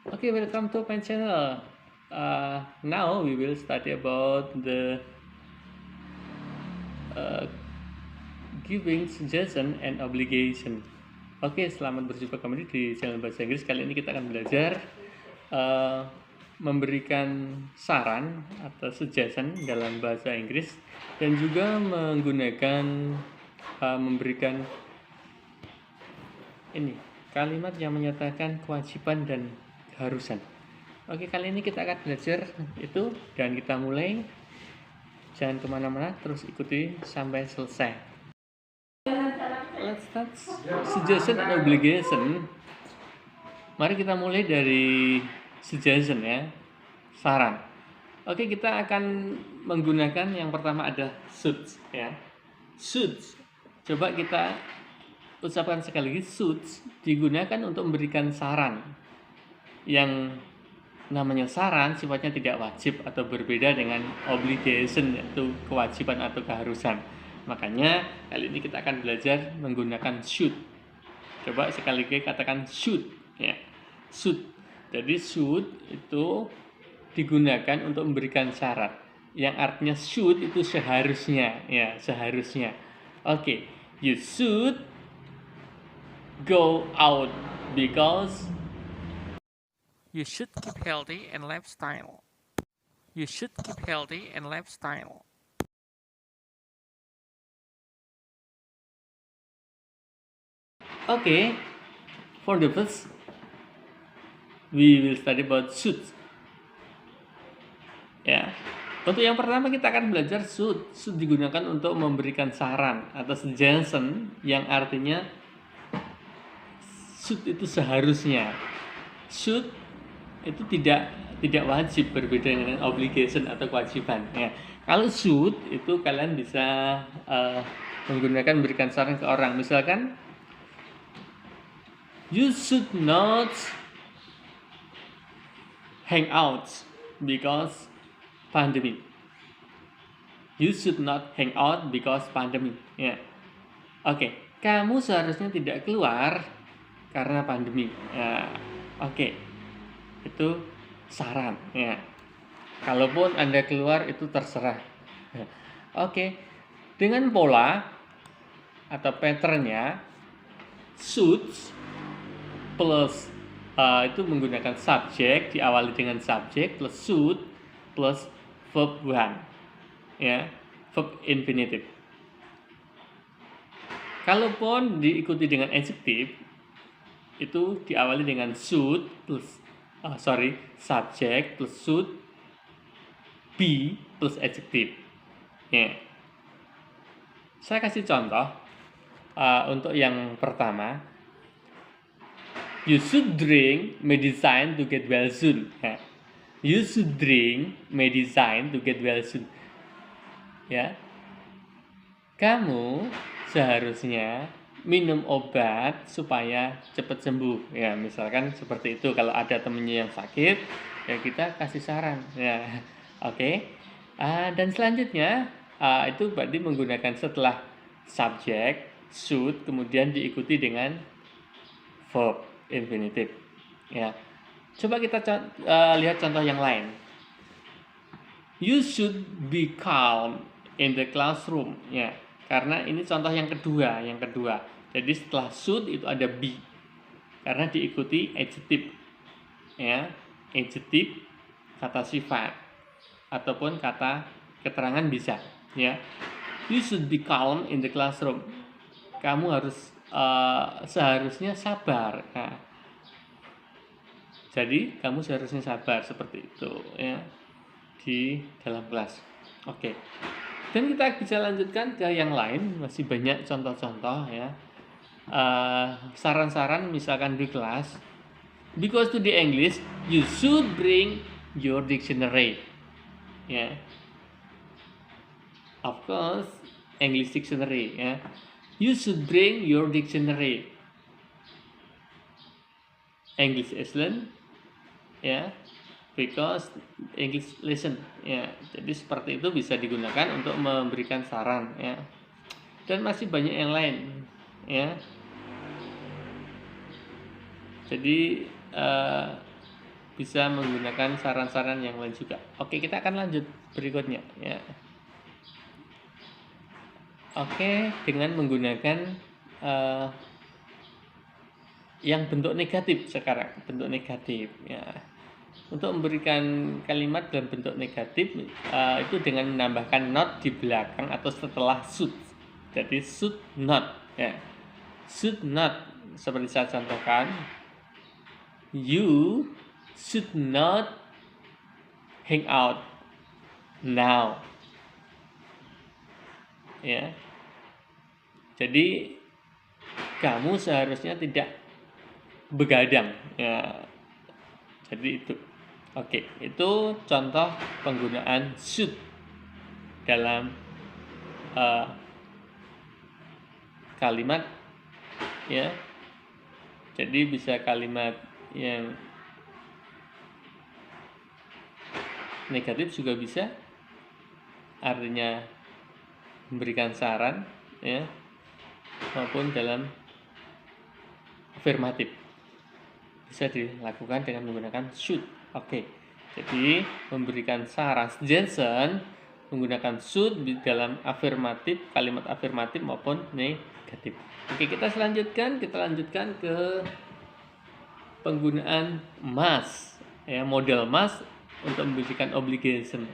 Okay, welcome to my channel. Now we will study about the uh, giving suggestion and obligation. Oke, selamat berjumpa kembali di channel bahasa Inggris. Kali ini kita akan belajar uh, memberikan saran atau suggestion dalam bahasa Inggris dan juga menggunakan memberikan ini kalimat yang menyatakan kewajiban dan keharusan. Oke, kali ini kita akan belajar itu dan kita mulai. Jangan kemana-mana, terus ikuti sampai selesai. Let's start. Suggestion and obligation. Mari kita mulai dari suggestion ya, saran. Oke, kita akan menggunakan yang pertama ada should ya. Should. Coba kita ucapkan sekali lagi, should digunakan untuk memberikan saran. Yang namanya saran sifatnya tidak wajib atau berbeda dengan obligation, yaitu kewajiban atau keharusan. Makanya kali ini kita akan belajar menggunakan should. Coba sekali lagi katakan should ya. Should. Jadi should itu digunakan untuk memberikan syarat. Yang artinya should itu seharusnya ya, seharusnya. Oke, you should go out because you should keep healthy and lifestyle. You should keep healthy and lifestyle. Okay, for the first, we will study about should. Ya, untuk yang pertama kita akan belajar should. Should digunakan untuk memberikan saran atau suggestion yang artinya should itu seharusnya. Should itu tidak wajib, berbeda dengan obligation atau kewajiban ya. Kalau should itu kalian bisa menggunakan memberikan saran ke orang, misalkan you should not hang out because pandemic. You should not hang out because pandemic ya. Oke, kamu seharusnya tidak keluar karena pandemi ya. Oke, itu saran ya. Kalaupun Anda keluar itu terserah. Oke. Dengan pola atau patternnya should plus itu menggunakan subjek, diawali dengan subjek plus should plus verb 1 ya, verb infinitive. Kalaupun diikuti dengan adjective itu diawali dengan should plus subject plus should be plus adjective ya. Saya kasih contoh untuk yang pertama, you should drink medicine to get well soon ya. You should drink medicine to get well soon ya. Kamu seharusnya minum obat supaya cepat sembuh ya, misalkan seperti itu. Kalau ada temennya yang sakit ya kita kasih saran ya. Oke. Dan selanjutnya itu berarti menggunakan setelah subjek should kemudian diikuti dengan verb infinitive ya. Coba kita lihat contoh yang lain. You should be calm in the classroom ya. Karena ini contoh yang kedua. Jadi setelah should itu ada be. Karena diikuti adjective. Ya, adjective kata sifat ataupun kata keterangan bisa, ya. You should be calm in the classroom. Kamu harus seharusnya sabar. Nah, jadi kamu seharusnya sabar seperti itu, ya, di dalam kelas. Oke. Dan kita bisa lanjutkan ke yang lain, masih banyak contoh-contoh ya. Saran-saran misalkan di kelas, because to the English you should bring your dictionary ya. Of course English dictionary ya. You should bring your dictionary. English lesson ya, because English lesson ya. Jadi seperti itu bisa digunakan untuk memberikan saran ya. Dan masih banyak yang lain ya. Jadi bisa menggunakan saran-saran yang lain juga. Oke, kita akan lanjut berikutnya ya. Oke, dengan menggunakan yang bentuk negatif sekarang, bentuk negatif ya. Untuk memberikan kalimat dalam bentuk negatif itu dengan menambahkan not di belakang atau setelah should. Jadi should not ya. Should not seperti saya contohkan. You should not hang out now. Ya. Jadi kamu seharusnya tidak begadang ya. Jadi itu. Oke, itu contoh penggunaan should dalam kalimat ya. Jadi bisa kalimat yang negatif juga bisa, artinya memberikan saran ya, maupun dalam afirmatif bisa dilakukan dengan menggunakan should. Oke, jadi memberikan saran suggestion menggunakan should di dalam afirmatif, kalimat afirmatif maupun negatif. Oke, kita lanjutkan ke penggunaan must ya, model must untuk memberikan obligation.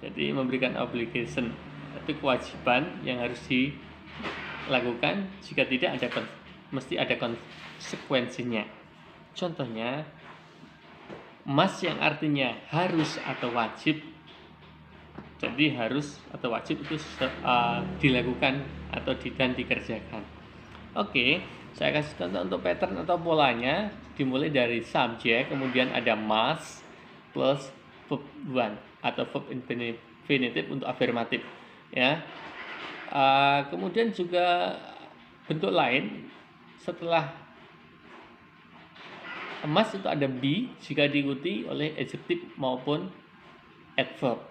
Jadi memberikan obligation itu kewajiban yang harus dilakukan, jika tidak mesti ada konsekuensinya. Contohnya must yang artinya harus atau wajib. Jadi harus atau wajib itu dilakukan atau dikerjakan. Oke, saya kasih contoh untuk pattern atau polanya. Dimulai dari subjek, kemudian ada must plus verb one atau verb infinitive untuk afirmatif ya. Kemudian juga bentuk lain setelah must itu ada be jika diikuti oleh adjective maupun adverb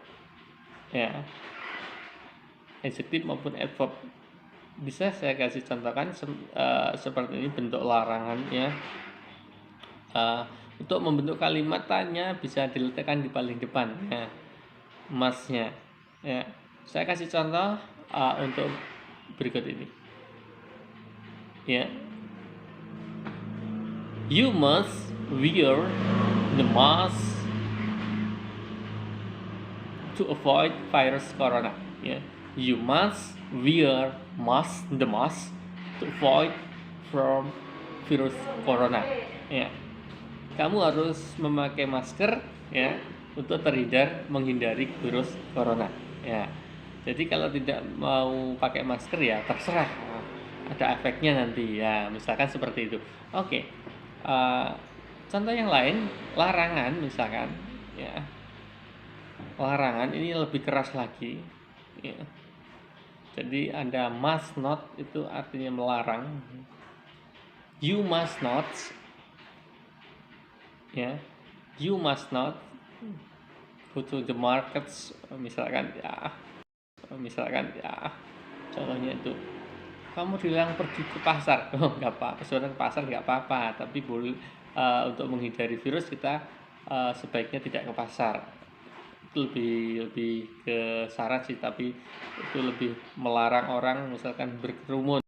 ya. Adjective maupun adverb bisa saya kasih contohkan seperti ini bentuk larangan ya. Untuk membentuk kalimat tanya bisa diletakkan di paling depan ya, must-nya ya. Saya kasih contoh untuk berikut ini ya. You must wear the mask to avoid virus corona ya. You must wear the mask to avoid from virus corona ya. Kamu harus memakai masker ya untuk menghindari virus corona ya. Jadi kalau tidak mau pakai masker ya terserah, ada efeknya nanti ya, misalkan seperti itu. Oke. Contoh yang lain, larangan misalkan ya. Larangan ini lebih keras lagi ya. Jadi ada must not itu artinya melarang. You must not ya. You must not go to the markets misalkan ya. Contohnya itu kamu dilarang pergi ke pasar. Nggak apa-apa, sebenarnya ke pasar nggak apa-apa, tapi boleh untuk menghindari virus kita sebaiknya tidak ke pasar. Itu lebih ke saran sih, tapi itu lebih melarang orang misalkan berkerumun.